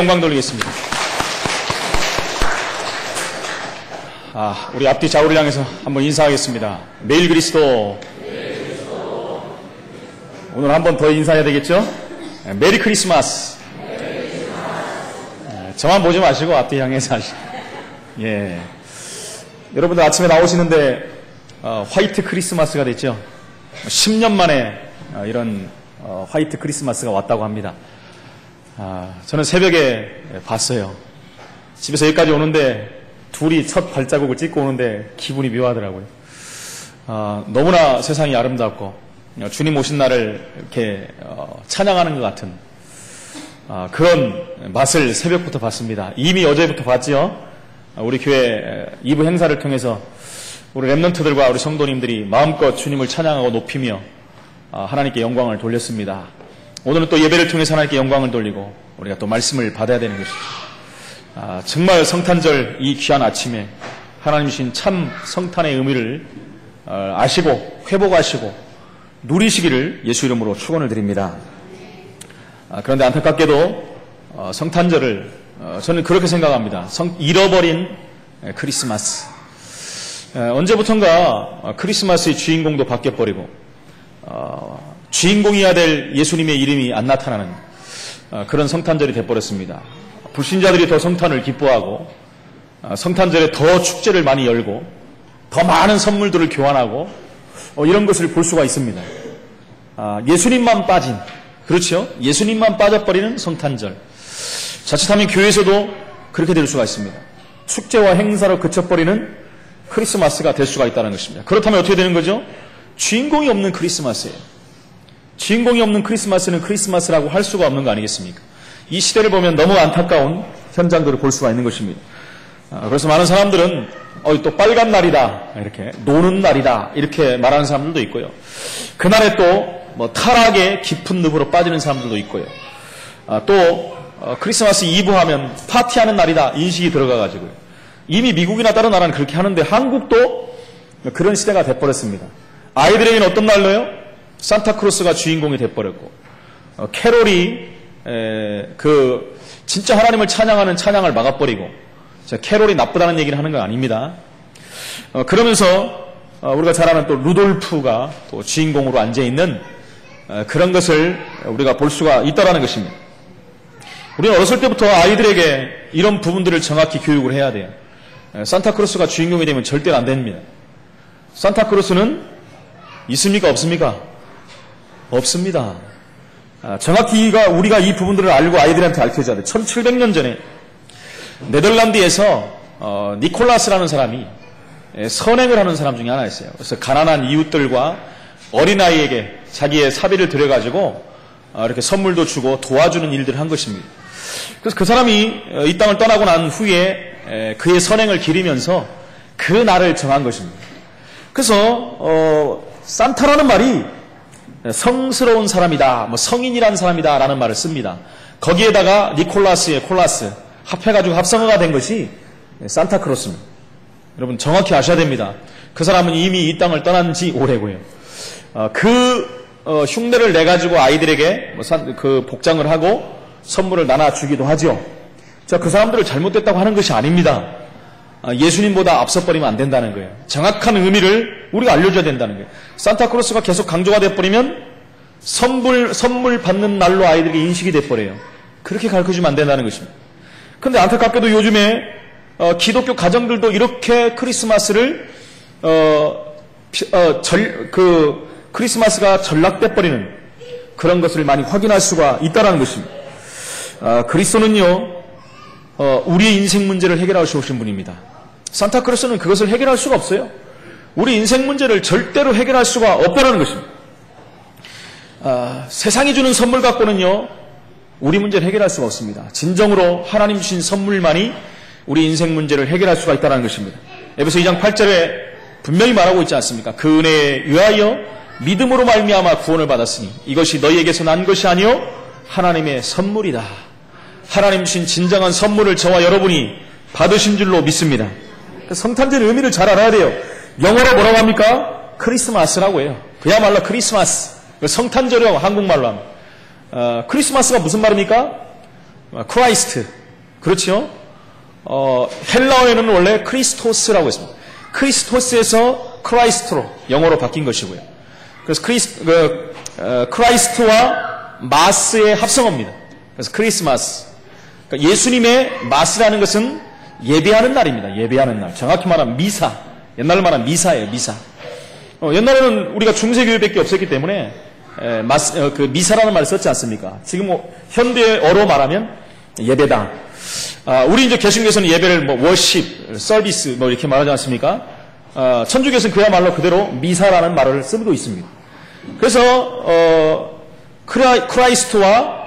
영광 돌리겠습니다. 우리 앞뒤 좌우를 향해서 한번 인사하겠습니다. 매일 그리스도. 오늘 한 번 더 인사해야 되겠죠? 메리 크리스마스. 저만 보지 마시고 앞뒤 향해서 하시고. 예. 여러분들 아침에 나오시는데 화이트 크리스마스가 됐죠? 10년 만에 이런 화이트 크리스마스가 왔다고 합니다. 저는 새벽에 봤어요. 집에서 여기까지 오는데 둘이 첫 발자국을 찍고 오는데 기분이 묘하더라고요. 너무나 세상이 아름답고 주님 오신 날을 이렇게 찬양하는 것 같은 그런 맛을 새벽부터 봤습니다. 이미 어제부터 봤죠. 우리 교회 2부 행사를 통해서 우리 렘넌트들과 우리 성도님들이 마음껏 주님을 찬양하고 높이며 하나님께 영광을 돌렸습니다. 오늘은 또 예배를 통해서 하나님께 영광을 돌리고 우리가 또 말씀을 받아야 되는 것입니다. 정말 성탄절 이 귀한 아침에 하나님 주신 참 성탄의 의미를 아시고 회복하시고 누리시기를 예수 이름으로 축원을 드립니다. 그런데 안타깝게도 성탄절을 저는 그렇게 생각합니다. 잃어버린 크리스마스. 언제부턴가 크리스마스의 주인공도 바뀌어버리고 주인공이어야 될 예수님의 이름이 안 나타나는 그런 성탄절이 돼버렸습니다. 불신자들이 더 성탄을 기뻐하고 성탄절에 더 축제를 많이 열고 더 많은 선물들을 교환하고 이런 것을 볼 수가 있습니다. 예수님만 빠진, 그렇죠? 예수님만 빠져버리는 성탄절. 자칫하면 교회에서도 그렇게 될 수가 있습니다. 축제와 행사로 그쳐버리는 크리스마스가 될 수가 있다는 것입니다. 그렇다면 어떻게 되는 거죠? 주인공이 없는 크리스마스예요. 주인공이 없는 크리스마스는 크리스마스라고 할 수가 없는 거 아니겠습니까? 이 시대를 보면 너무 안타까운 현장들을 볼 수가 있는 것입니다. 그래서 많은 사람들은 또 빨간 날이다, 이렇게 노는 날이다, 이렇게 말하는 사람들도 있고요. 그날에 또 타락의 깊은 늪으로 빠지는 사람들도 있고요. 또 크리스마스 이브 하면 파티하는 날이다 인식이 들어가가지고요. 이미 미국이나 다른 나라는 그렇게 하는데 한국도 그런 시대가 돼버렸습니다. 아이들에게는 어떤 날로요? 산타크로스가 주인공이 돼버렸고 캐롤이 진짜 하나님을 찬양하는 찬양을 막아버리고, 캐롤이 나쁘다는 얘기를 하는 건 아닙니다. 그러면서 우리가 잘 아는 또 루돌프가 또 주인공으로 앉아있는 그런 것을 우리가 볼 수가 있다는 것입니다. 우리는 어렸을 때부터 아이들에게 이런 부분들을 정확히 교육을 해야 돼요. 산타크로스가 주인공이 되면 절대로 안 됩니다. 산타크로스는 있습니까? 없습니까? 없습니다. 정확히 우리가 이 부분들을 알고 아이들한테 알려줘야 돼요. 1700년 전에 네덜란드에서 니콜라스라는 사람이 선행을 하는 사람 중에 하나였어요. 그래서 가난한 이웃들과 어린아이에게 자기의 사비를 들여가지고 이렇게 선물도 주고 도와주는 일들을 한 것입니다. 그래서 그 사람이 이 땅을 떠나고 난 후에 그의 선행을 기리면서 그 날을 정한 것입니다. 그래서 산타라는 말이 성스러운 사람이다, 성인이란 사람이다 라는 말을 씁니다. 거기에다가 니콜라스의 콜라스 합해가지고 합성어가 된 것이 산타크로스입니다. 여러분 정확히 아셔야 됩니다. 그 사람은 이미 이 땅을 떠난 지 오래고요. 흉내를 내가지고 아이들에게 그 복장을 하고 선물을 나눠주기도 하죠. 그 사람들을 잘못됐다고 하는 것이 아닙니다. 예수님보다 앞서버리면 안 된다는 거예요. 정확한 의미를 우리가 알려줘야 된다는 거예요. 산타크로스가 계속 강조가 돼버리면 선물 받는 날로 아이들에게 인식이 돼버려요. 그렇게 가르쳐주면 안 된다는 것입니다. 그런데 안타깝게도 요즘에 기독교 가정들도 이렇게 크리스마스를 크리스마스가 전락돼버리는 그런 것을 많이 확인할 수가 있다는 것입니다. 그리스도는요 우리의 인생 문제를 해결할 수 오신 분입니다. 산타크로스는 그것을 해결할 수가 없어요. 우리 인생 문제를 절대로 해결할 수가 없다는 것입니다. 세상이 주는 선물 갖고는요 우리 문제를 해결할 수가 없습니다. 진정으로 하나님 주신 선물만이 우리 인생 문제를 해결할 수가 있다는 것입니다. 에베소 2장 8절에 분명히 말하고 있지 않습니까? 그 은혜에 의하여 믿음으로 말미암아 구원을 받았으니 이것이 너희에게서 난 것이 아니요 하나님의 선물이다. 하나님 주신 진정한 선물을 저와 여러분이 받으신 줄로 믿습니다. 성탄절의 의미를 잘 알아야 돼요. 영어로 뭐라고 합니까? 크리스마스라고 해요. 그야말로 크리스마스. 성탄절이라고 한국말로 합니다. 크리스마스가 무슨 말입니까? 크라이스트. 그렇죠? 헬라어에는 원래 크리스토스라고 했습니다. 크리스토스에서 크라이스트로 영어로 바뀐 것이고요. 그래서 크라이스트와 마스의 합성어입니다. 그래서 크리스마스. 그러니까 예수님의 마스라는 것은 예배하는 날입니다. 예배하는 날. 정확히 말하면 미사. 옛날로 말하면 미사예요. 미사. 옛날에는 우리가 중세교회밖에 없었기 때문에 미사라는 말을 썼지 않습니까? 지금 현대어로 말하면 예배다. 우리 이제 개신교에서는 예배를 워십, 서비스 이렇게 말하지 않습니까? 천주교에서는 그야말로 그대로 미사라는 말을 쓰고 있습니다. 그래서 크라이스트와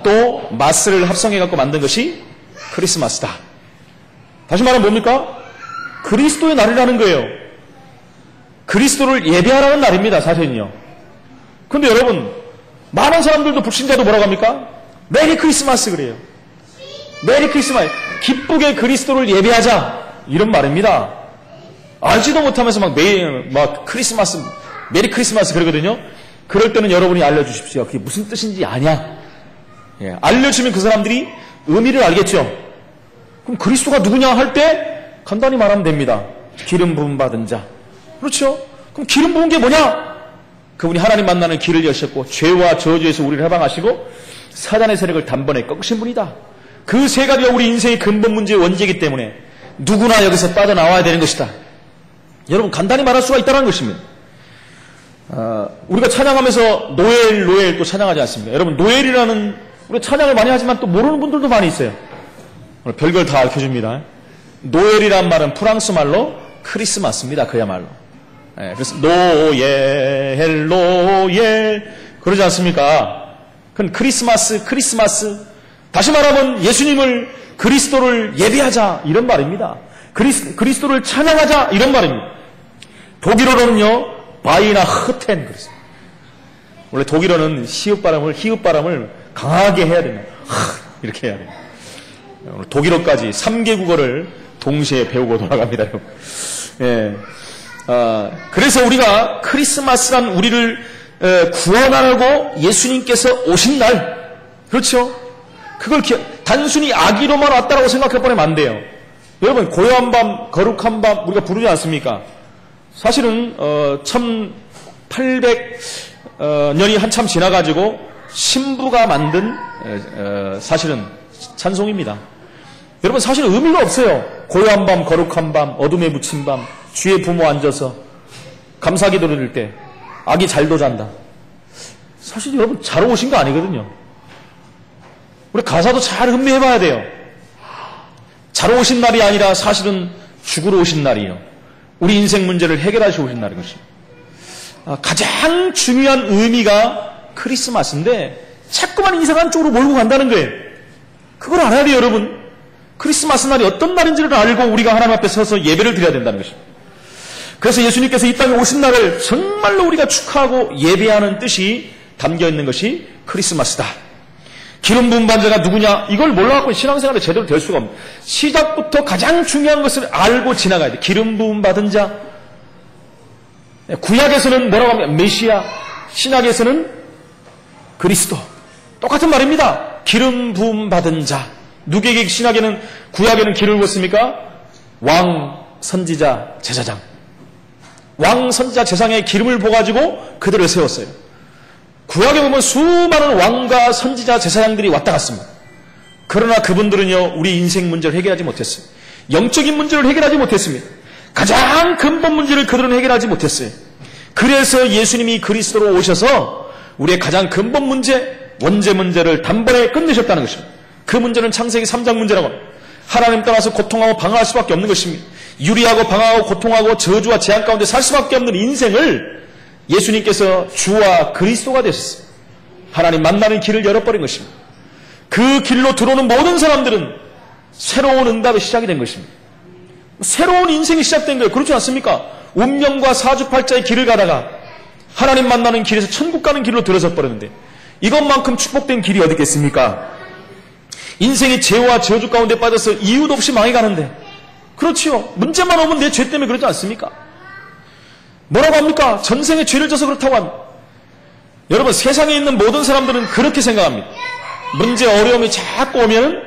또 마스를 합성해 갖고 만든 것이 크리스마스다. 다시 말하면 뭡니까? 그리스도의 날이라는 거예요. 그리스도를 예배하라는 날입니다. 사실은요. 그런데 여러분, 많은 사람들도 불신자도 뭐라고 합니까? 메리 크리스마스 그래요. 메리 크리스마스. 기쁘게 그리스도를 예배하자. 이런 말입니다. 알지도 못하면서 막 크리스마스, 메리 크리스마스 그러거든요. 그럴 때는 여러분이 알려주십시오. 그게 무슨 뜻인지 아냐? 예, 알려주면 그 사람들이 의미를 알겠죠. 그럼 그리스도가 누구냐 할 때 간단히 말하면 됩니다. 기름 부음 받은 자. 그렇죠? 그럼 기름 부은 게 뭐냐? 그분이 하나님 만나는 길을 여셨고 죄와 저주에서 우리를 해방하시고 사단의 세력을 단번에 꺾으신 분이다. 그 세 가지가 우리 인생의 근본 문제의 원죄이기 때문에 누구나 여기서 빠져나와야 되는 것이다. 여러분 간단히 말할 수가 있다는 것입니다. 우리가 찬양하면서 노엘 또 찬양하지 않습니까? 여러분 노엘이라는 우리 찬양을 많이 하지만 또 모르는 분들도 많이 있어요. 오늘 별걸 다 알려줍니다. 노엘이란 말은 프랑스 말로 크리스마스입니다. 그야말로. 네, 그래서 노엘 그러지 않습니까? 그건 크리스마스. 다시 말하면 예수님을 그리스도를 예배하자 이런 말입니다. 그리스도를 찬양하자 이런 말입니다. 독일어로는요 바이나 흐텐 그랬어요. 원래 독일어는 히읗 발음을 강하게 해야 됩니다. 이렇게 해야 됩니다. 오늘 독일어까지 3개 국어를 동시에 배우고 돌아갑니다. 예. 그래서 우리가 크리스마스란 우리를 구원하려고 예수님께서 오신 날, 그렇죠? 그걸 단순히 아기로만 왔다라고 생각해보면 안 돼요. 여러분 고요한 밤, 거룩한 밤 우리가 부르지 않습니까? 사실은 1800년이 한참 지나가지고 신부가 만든 사실은 찬송입니다. 여러분 사실 의미가 없어요. 고요한 밤, 거룩한 밤, 어둠에 묻힌 밤, 주의 부모 앉아서 감사기도 드릴 때 아기 잘도 잔다. 사실 여러분 잘 오신 거 아니거든요. 우리 가사도 잘 음미해봐야 돼요. 잘 오신 날이 아니라 사실은 죽으러 오신 날이에요. 우리 인생 문제를 해결하시고 오신 날인 것입니다. 가장 중요한 의미가 크리스마스인데 자꾸만 이상한 쪽으로 몰고 간다는 거예요. 그걸 알아야 돼요, 여러분. 크리스마스 날이 어떤 날인지를 알고 우리가 하나님 앞에 서서 예배를 드려야 된다는 것입니다. 그래서 예수님께서 이 땅에 오신 날을 정말로 우리가 축하하고 예배하는 뜻이 담겨 있는 것이 크리스마스다. 기름 부은 반자가 누구냐? 이걸 몰라갖고 신앙생활에 제대로 될 수가 없습니다. 시작부터 가장 중요한 것을 알고 지나가야 돼. 기름 부음 받은 자. 구약에서는 뭐라고 합니까? 메시아. 신약에서는 그리스도. 똑같은 말입니다. 기름 부음 받은 자. 누구에게 신약에는 구약에는 기름을 부었습니까? 왕, 선지자, 제사장. 왕, 선지자, 제사장에 기름을 부어가지고 그들을 세웠어요. 구약에 보면 수많은 왕과 선지자, 제사장들이 왔다 갔습니다. 그러나 그분들은요 우리 인생 문제를 해결하지 못했어요. 영적인 문제를 해결하지 못했습니다. 가장 근본 문제를 그들은 해결하지 못했어요. 그래서 예수님이 그리스도로 오셔서 우리의 가장 근본 문제, 원죄 문제를 단번에 끝내셨다는 것입니다. 그 문제는 창세기 3장 문제라고 합니다. 하나님 따라서 고통하고 방황할 수밖에 없는 것입니다. 유리하고 방황하고 고통하고 저주와 재앙 가운데 살 수밖에 없는 인생을 예수님께서 주와 그리스도가 되셨어요. 하나님 만나는 길을 열어버린 것입니다. 그 길로 들어오는 모든 사람들은 새로운 응답의 시작이 된 것입니다. 새로운 인생이 시작된 거예요. 그렇지 않습니까? 운명과 사주팔자의 길을 가다가 하나님 만나는 길에서 천국 가는 길로 들어서 버렸는데 이것만큼 축복된 길이 어디 있겠습니까? 인생이 죄와 저주 가운데 빠져서 이유도 없이 망해가는데 그렇지요. 문제만 오면 내 죄 때문에 그러지 않습니까? 뭐라고 합니까? 전생에 죄를 져서 그렇다고 합니다. 여러분 세상에 있는 모든 사람들은 그렇게 생각합니다. 문제, 어려움이 자꾸 오면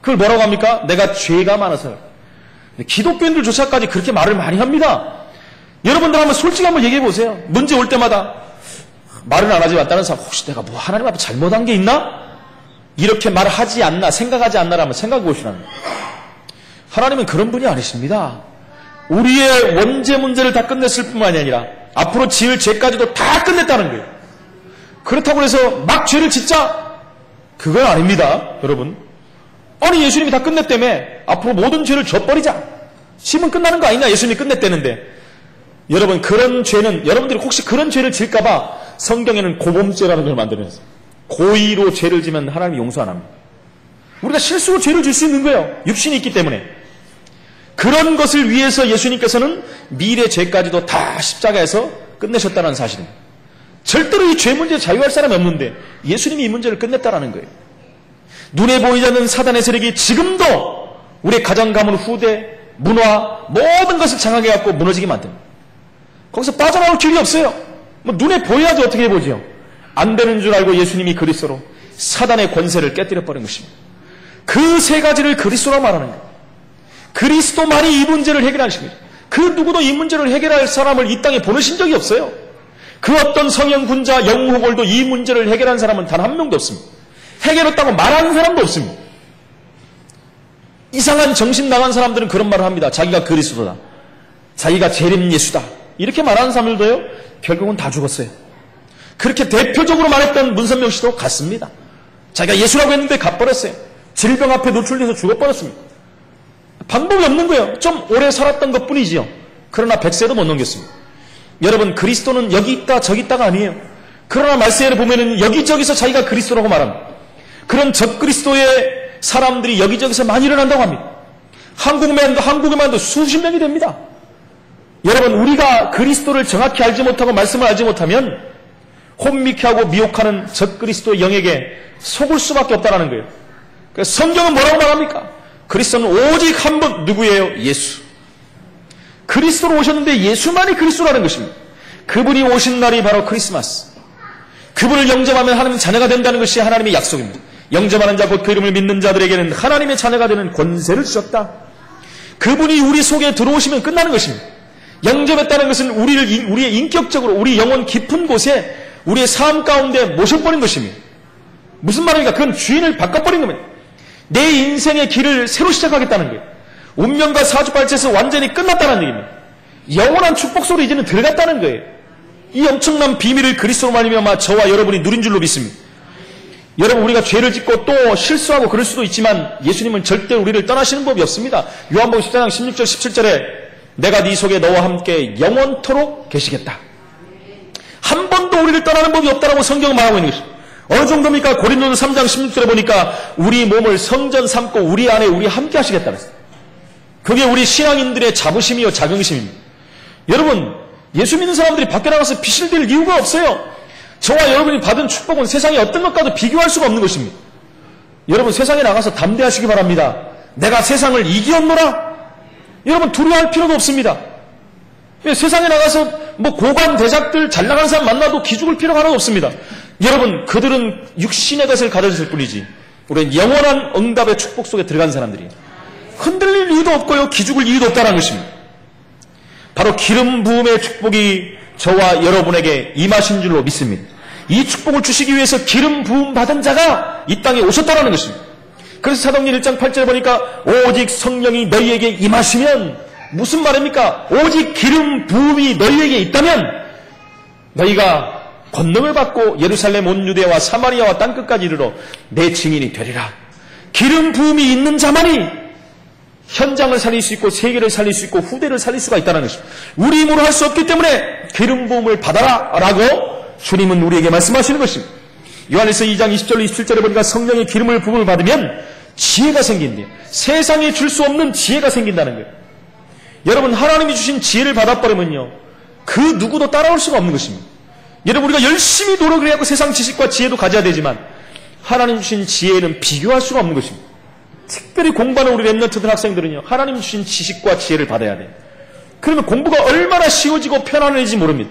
그걸 뭐라고 합니까? 내가 죄가 많아서. 기독교인들조차까지 그렇게 말을 많이 합니다. 여러분들 한번 솔직히 한번 얘기해 보세요. 문제 올 때마다 말은 안 하지만 다른 사람 혹시 내가 뭐 하나님 앞에 잘못한 게 있나? 이렇게 말하지 않나, 생각하지 않나를 한번 생각해 보시라는 거예요. 하나님은 그런 분이 아니십니다. 우리의 원죄 문제를 다 끝냈을 뿐만이 아니라 앞으로 지을 죄까지도 다 끝냈다는 거예요. 그렇다고 해서 막 죄를 짓자? 그건 아닙니다, 여러분. 아니, 예수님이 다 끝냈다며 앞으로 모든 죄를 져버리자. 심은 끝나는 거 아니냐? 예수님이 끝냈다는데. 여러분, 그런 죄는, 여러분들이 혹시 그런 죄를 질까봐 성경에는 고범죄라는 걸 만들어냈어요. 고의로 죄를 지면 하나님이 용서 안 합니다. 우리가 실수로 죄를 질 수 있는 거예요. 육신이 있기 때문에. 그런 것을 위해서 예수님께서는 미래 죄까지도 다 십자가에서 끝내셨다는 사실입니다. 절대로 이 죄 문제에 자유할 사람이 없는데 예수님이 이 문제를 끝냈다라는 거예요. 눈에 보이지 않는 사단의 세력이 지금도 우리의 가정, 가문, 후대, 문화 모든 것을 장악해갖고 무너지게 만듭니다. 거기서 빠져나올 길이 없어요. 뭐 눈에 보여야지 어떻게 해보죠. 안 되는 줄 알고 예수님이 그리스도로 사단의 권세를 깨뜨려버린 것입니다. 그 세 가지를 그리스도라고 말하는 거예요. 그리스도만이 이 문제를 해결하십니다. 그 누구도 이 문제를 해결할 사람을 이 땅에 보내신 적이 없어요. 그 어떤 성형 군자, 영호골도 이 문제를 해결한 사람은 단 한 명도 없습니다. 해결했다고 말하는 사람도 없습니다. 이상한 정신 나간 사람들은 그런 말을 합니다. 자기가 그리스도다. 자기가 재림 예수다. 이렇게 말하는 사람들도요, 결국은 다 죽었어요. 그렇게 대표적으로 말했던 문선명 씨도 갔습니다. 자기가 예수라고 했는데 가버렸어요. 질병 앞에 노출돼서 죽어버렸습니다. 방법이 없는 거예요. 좀 오래 살았던 것 뿐이지요. 그러나 100세도 못 넘겼습니다. 여러분, 그리스도는 여기 있다 저기 있다가 아니에요. 그러나 말세를 보면은 여기저기서 자기가 그리스도라고 말합니다. 그런 적그리스도의 사람들이 여기저기서 많이 일어난다고 합니다. 한국에만도 수십 명이 됩니다. 여러분, 우리가 그리스도를 정확히 알지 못하고 말씀을 알지 못하면 혼미케하고 미혹하는 적그리스도의 영에게 속을 수밖에 없다는 거예요. 그래서 성경은 뭐라고 말합니까? 그리스도는 오직 한 분, 누구예요? 예수. 그리스도로 오셨는데 예수만이 그리스도라는 것입니다. 그분이 오신 날이 바로 크리스마스. 그분을 영접하면 하나님의 자녀가 된다는 것이 하나님의 약속입니다. 영접하는 자, 곧 그 이름을 믿는 자들에게는 하나님의 자녀가 되는 권세를 주셨다. 그분이 우리 속에 들어오시면 끝나는 것입니다. 영접했다는 것은 우리의 인격적으로 우리 영혼 깊은 곳에 우리의 삶 가운데 모셔버린 것입니다. 무슨 말입니까? 그건 주인을 바꿔버린 겁니다. 내 인생의 길을 새로 시작하겠다는 거예요. 운명과 사주팔자에서 완전히 끝났다는 얘기입니다. 영원한 축복 속으로 이제는 들어갔다는 거예요. 이 엄청난 비밀을 그리스도로 말미암아 저와 여러분이 누린 줄로 믿습니다. 여러분, 우리가 죄를 짓고 또 실수하고 그럴 수도 있지만 예수님은 절대 우리를 떠나시는 법이 없습니다. 요한복음 14장 16절 17절에 내가 네 속에 너와 함께 영원토록 계시겠다. 한 번도 우리를 떠나는 법이 없다라고 성경은 말하고 있는 것입니다. 어느 정도입니까? 고린도서 3장 16절에 보니까 우리 몸을 성전 삼고 우리 안에 우리 함께 하시겠다 그랬어요. 그게 우리 신앙인들의 자부심이요 자긍심입니다. 여러분, 예수 믿는 사람들이 밖에 나가서 비실댈 이유가 없어요. 저와 여러분이 받은 축복은 세상의 어떤 것과도 비교할 수가 없는 것입니다. 여러분, 세상에 나가서 담대하시기 바랍니다. 내가 세상을 이기었노라? 여러분, 두려워할 필요도 없습니다. 세상에 나가서 뭐 고관 대작들 잘 나가는 사람 만나도 기죽을 필요가 하나도 없습니다. 여러분, 그들은 육신의 것을 가졌을 뿐이지 우리는 영원한 응답의 축복 속에 들어간 사람들이에요. 흔들릴 이유도 없고요, 기죽을 이유도 없다는 것입니다. 바로 기름 부음의 축복이 저와 여러분에게 임하신 줄로 믿습니다. 이 축복을 주시기 위해서 기름 부음 받은 자가 이 땅에 오셨다는 것입니다. 그래서 사도행전 1장 8절에 보니까 오직 성령이 너희에게 임하시면, 무슨 말입니까? 오직 기름 부음이 너희에게 있다면 너희가 권능을 받고 예루살렘 온 유대와 사마리아와 땅끝까지 이르러 내 증인이 되리라. 기름 부음이 있는 자만이 현장을 살릴 수 있고 세계를 살릴 수 있고 후대를 살릴 수가 있다는 것입니다. 우리 힘으로 할 수 없기 때문에 기름 부음을 받아라 라고 주님은 우리에게 말씀하시는 것입니다. 요한일서 2장 20절 27절에 보니까 성령의 기름을 부음을 받으면 지혜가 생긴대요. 세상에 줄 수 없는 지혜가 생긴다는 거예요. 여러분, 하나님이 주신 지혜를 받아버리면요, 그 누구도 따라올 수가 없는 것입니다. 여러분, 우리가 열심히 노력을 해야 하고 세상 지식과 지혜도 가져야 되지만 하나님 주신 지혜는 비교할 수가 없는 것입니다. 특별히 공부하는 우리 랩런트들 학생들은요, 하나님 주신 지식과 지혜를 받아야 돼요. 그러면 공부가 얼마나 쉬워지고 편안해질지 모릅니다.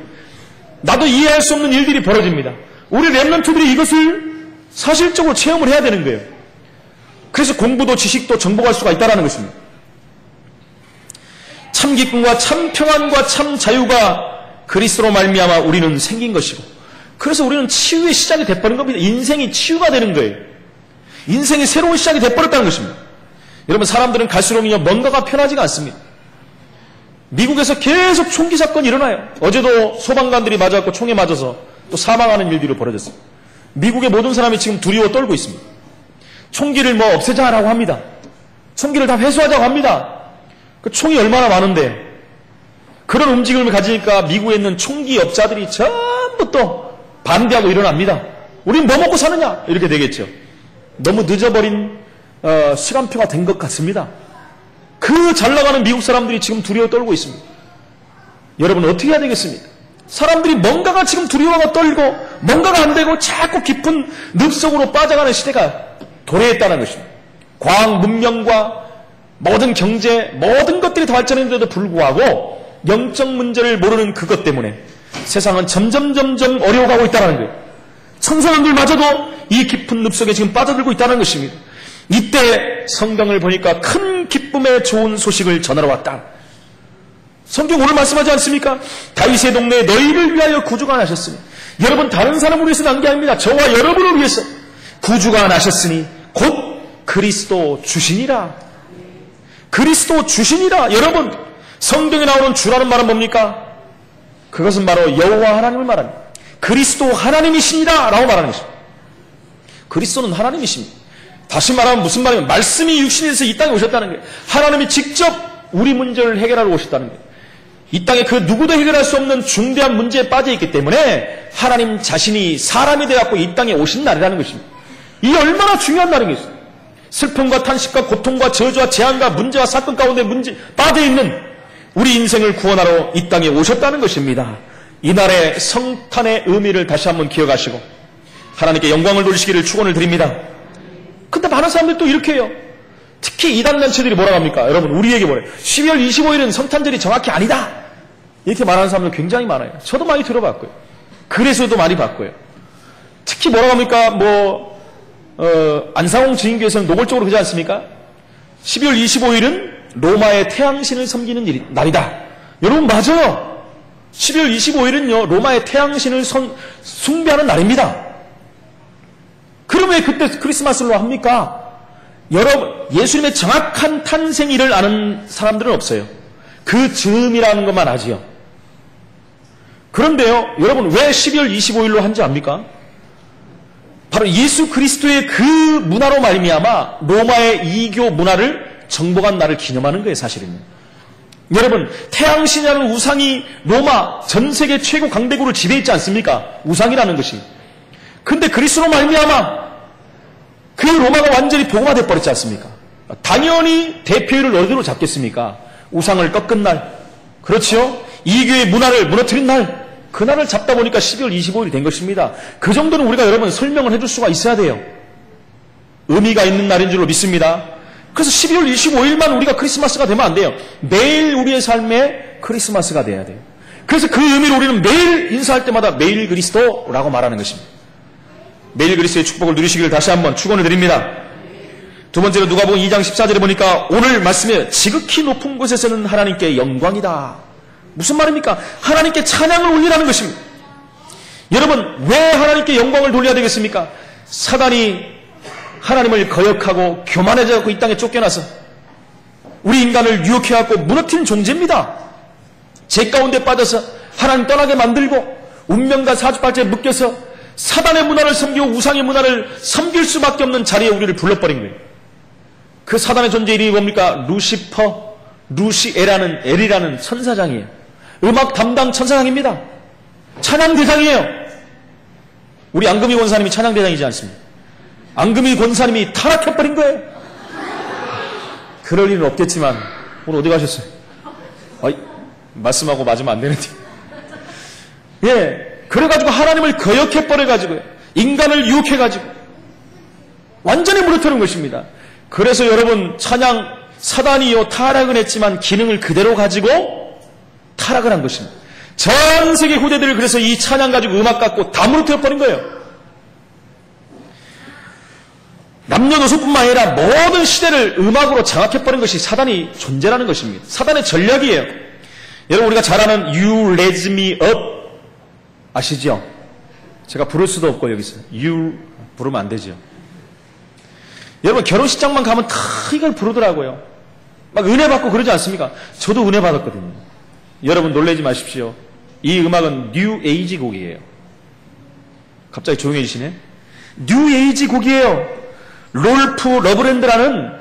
나도 이해할 수 없는 일들이 벌어집니다. 우리 랩런트들이 이것을 사실적으로 체험을 해야 되는 거예요. 그래서 공부도 지식도 정복할 수가 있다는 것입니다. 참 기쁨과 참 평안과 참 자유가 그리스도로 말미암아 우리는 생긴 것이고, 그래서 우리는 치유의 시작이 돼버린 겁니다. 인생이 치유가 되는 거예요. 인생이 새로운 시작이 돼버렸다는 것입니다. 여러분, 사람들은 갈수록요 뭔가가 편하지가 않습니다. 미국에서 계속 총기 사건이 일어나요. 어제도 소방관들이 맞아갖고 총에 맞아서 또 사망하는 일들이 벌어졌어요. 미국의 모든 사람이 지금 두려워 떨고 있습니다. 총기를 뭐 없애자라고 합니다. 총기를 다 회수하자고 합니다. 그 총이 얼마나 많은데, 그런 움직임을 가지니까 미국에 있는 총기업자들이 전부 또 반대하고 일어납니다. 우린 뭐 먹고 사느냐? 이렇게 되겠죠. 너무 늦어버린 시간표가 된 것 같습니다. 그 잘나가는 미국 사람들이 지금 두려워 떨고 있습니다. 여러분, 어떻게 해야 되겠습니까? 사람들이 뭔가가 지금 두려워가 떨고 뭔가가 안 되고 자꾸 깊은 늪속으로 빠져가는 시대가 도래했다는 것입니다. 과학 문명과 모든 경제, 모든 것들이 다 발전했는데도 불구하고 영적 문제를 모르는 그것 때문에 세상은 점점 어려워가고 있다는 거예요. 청소년들마저도 이 깊은 늪속에 지금 빠져들고 있다는 것입니다. 이때 성경을 보니까 큰 기쁨의 좋은 소식을 전하러 왔다. 성경 오늘 말씀하지 않습니까? 다윗의 동네에 너희를 위하여 구주가 나셨으니, 여러분 다른 사람을 위해서 난 게 아닙니다. 저와 여러분을 위해서 구주가 나셨으니 곧 그리스도 주시니라. 그리스도 주시니라. 여러분, 성경에 나오는 주라는 말은 뭡니까? 그것은 바로 여호와 하나님을 말합니다. 그리스도 하나님이시니라 라고 말하는 것입니다. 그리스도는 하나님이십니다. 다시 말하면 무슨 말이냐면, 말씀이 육신이 돼서 이 땅에 오셨다는 거예요. 하나님이 직접 우리 문제를 해결하러 오셨다는 거예요. 이 땅에 그 누구도 해결할 수 없는 중대한 문제에 빠져있기 때문에 하나님 자신이 사람이 되어갖고 이 땅에 오신 날이라는 것입니다. 이게 얼마나 중요한 날인 것입니다. 슬픔과 탄식과 고통과 저주와 재앙과 문제와 사건 가운데 빠져있는 우리 인생을 구원하러 이 땅에 오셨다는 것입니다. 이날의 성탄의 의미를 다시 한번 기억하시고 하나님께 영광을 돌리시기를 축원을 드립니다. 근데 많은 사람들이 또 이렇게 해요. 특히 이단단체들이 뭐라고 합니까? 여러분, 우리에게 뭐래요? 12월 25일은 성탄절이 정확히 아니다, 이렇게 말하는 사람들 굉장히 많아요. 저도 많이 들어봤고요. 그래서도 많이 봤고요. 특히 뭐라고 합니까? 안상홍 증인교에서는 노골적으로 그러지 않습니까? 12월 25일은 로마의 태양신을 섬기는 날이다. 여러분, 맞아요. 12월 25일은요 로마의 태양신을 숭배하는 날입니다. 그럼 왜 그때 크리스마스로 합니까? 여러분, 예수님의 정확한 탄생일을 아는 사람들은 없어요. 그 즈음이라는 것만 아지요. 그런데요, 여러분, 왜 12월 25일로 한지 압니까? 바로 예수 그리스도의 그 문화로 말미암아 로마의 이교 문화를 정복한 날을 기념하는 거예요, 사실은요. 여러분, 태양신이라는 우상이 로마 전 세계 최고 강대국을 지배했지 않습니까? 우상이라는 것이. 근데 그리스도로 말미암아 그 로마가 완전히 복음화돼 버렸지 않습니까? 당연히 대표일을 어디로 잡겠습니까? 우상을 꺾은 날, 그렇지요? 이교의 문화를 무너뜨린 날, 그 날을 잡다 보니까 12월 25일이 된 것입니다. 그 정도는 우리가 여러분 설명을 해줄 수가 있어야 돼요. 의미가 있는 날인 줄로 믿습니다. 그래서 12월 25일만 우리가 크리스마스가 되면 안 돼요. 매일 우리의 삶에 크리스마스가 돼야 돼요. 그래서 그 의미로 우리는 매일 인사할 때마다 매일 그리스도라고 말하는 것입니다. 매일 그리스도의 축복을 누리시기를 다시 한번 축원을 드립니다. 두 번째로 누가복음 2장 14절에 보니까 오늘 말씀에 지극히 높은 곳에서는 하나님께 영광이다. 무슨 말입니까? 하나님께 찬양을 올리라는 것입니다. 여러분, 왜 하나님께 영광을 돌려야 되겠습니까? 사단이 하나님을 거역하고 교만해져서 이 땅에 쫓겨나서 우리 인간을 유혹해갖고 무너뜨린 존재입니다. 죄 가운데 빠져서 하나님 떠나게 만들고 운명과 사주팔자에 묶여서 사단의 문화를 섬기고 우상의 문화를 섬길 수밖에 없는 자리에 우리를 불러버린 거예요. 그 사단의 존재 이름이 뭡니까? 루시퍼, 엘이라는 천사장이에요. 음악 담당 천사장입니다. 찬양 대장이에요. 우리 앙금이 권사님이 찬양 대장이지 않습니까? 앙금이 권사님이 타락해버린 거예요. 그럴 일은 없겠지만 오늘 어디 가셨어요? 말씀하고 맞으면 안 되는데. 예, 그래가지고 하나님을 거역해버려가지고요, 인간을 유혹해가지고 완전히 무너뜨린 것입니다. 그래서 여러분, 찬양, 사단이요 타락은 했지만 기능을 그대로 가지고 타락을 한 것입니다. 전 세계 후대들을 그래서 이 찬양 가지고 음악 갖고 다 무너뜨려버린 거예요. 남녀노소뿐만 아니라 모든 시대를 음악으로 장악해버린 것이 사단이 존재라는 것입니다. 사단의 전략이에요. 여러분 우리가 잘 아는 You Raise Me Up 아시죠? 제가 부를 수도 없고 여기서 You 부르면 안 되죠. 여러분 결혼식장만 가면 다 이걸 부르더라고요. 막 은혜 받고 그러지 않습니까? 저도 은혜 받았거든요. 여러분 놀라지 마십시오. 이 음악은 뉴 에이지 곡이에요. 갑자기 조용해지시네. 뉴 에이지 곡이에요. 롤프 러브랜드라는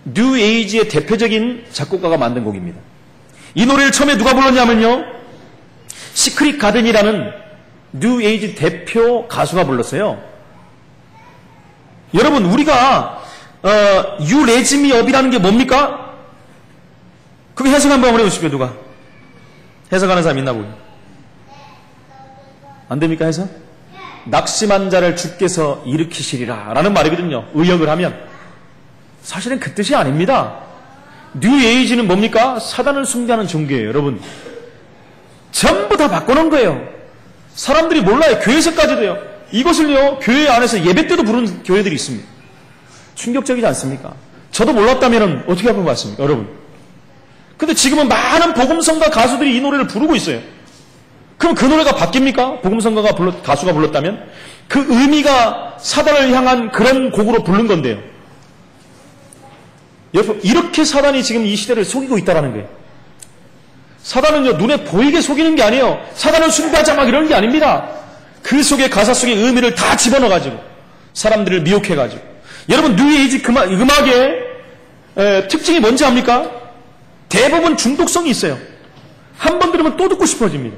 뉴 에이지의 대표적인 작곡가가 만든 곡입니다. 이 노래를 처음에 누가 불렀냐면요. 시크릿 가든이라는 뉴 에이지 대표 가수가 불렀어요. 여러분 우리가 You Raise Me Up이라는 게 뭡니까? 그게 해석 한번 해보십시오. 누가 해석하는 사람 있나 보요. 안 됩니까 해석? 낙심한 자를 주께서 일으키시리라 라는 말이거든요. 의역을 하면 사실은 그 뜻이 아닙니다. 뉴 에이지는 뭡니까? 사단을 숭배하는 종교예요. 여러분 전부 다 바꿔놓은 거예요. 사람들이 몰라요. 교회에서까지도요. 이것을요 교회 안에서 예배 때도 부르는 교회들이 있습니다. 충격적이지 않습니까? 저도 몰랐다면 어떻게 할 것 같습니까 여러분? 근데 지금은 많은 복음성가 가수들이 이 노래를 부르고 있어요. 그럼 그 노래가 바뀝니까? 복음성가가 가수가 불렀다면? 그 의미가 사단을 향한 그런 곡으로 부른 건데요. 여러분 이렇게 사단이 지금 이 시대를 속이고 있다는 거예요. 사단은요 눈에 보이게 속이는 게 아니에요. 사단을 숭배하자 막 이러는 게 아닙니다. 그 속에 가사 속의 의미를 다 집어넣어가지고 사람들을 미혹해가지고. 여러분 뉴에이지 음악의 특징이 뭔지 압니까? 대부분 중독성이 있어요. 한 번 들으면 또 듣고 싶어집니다.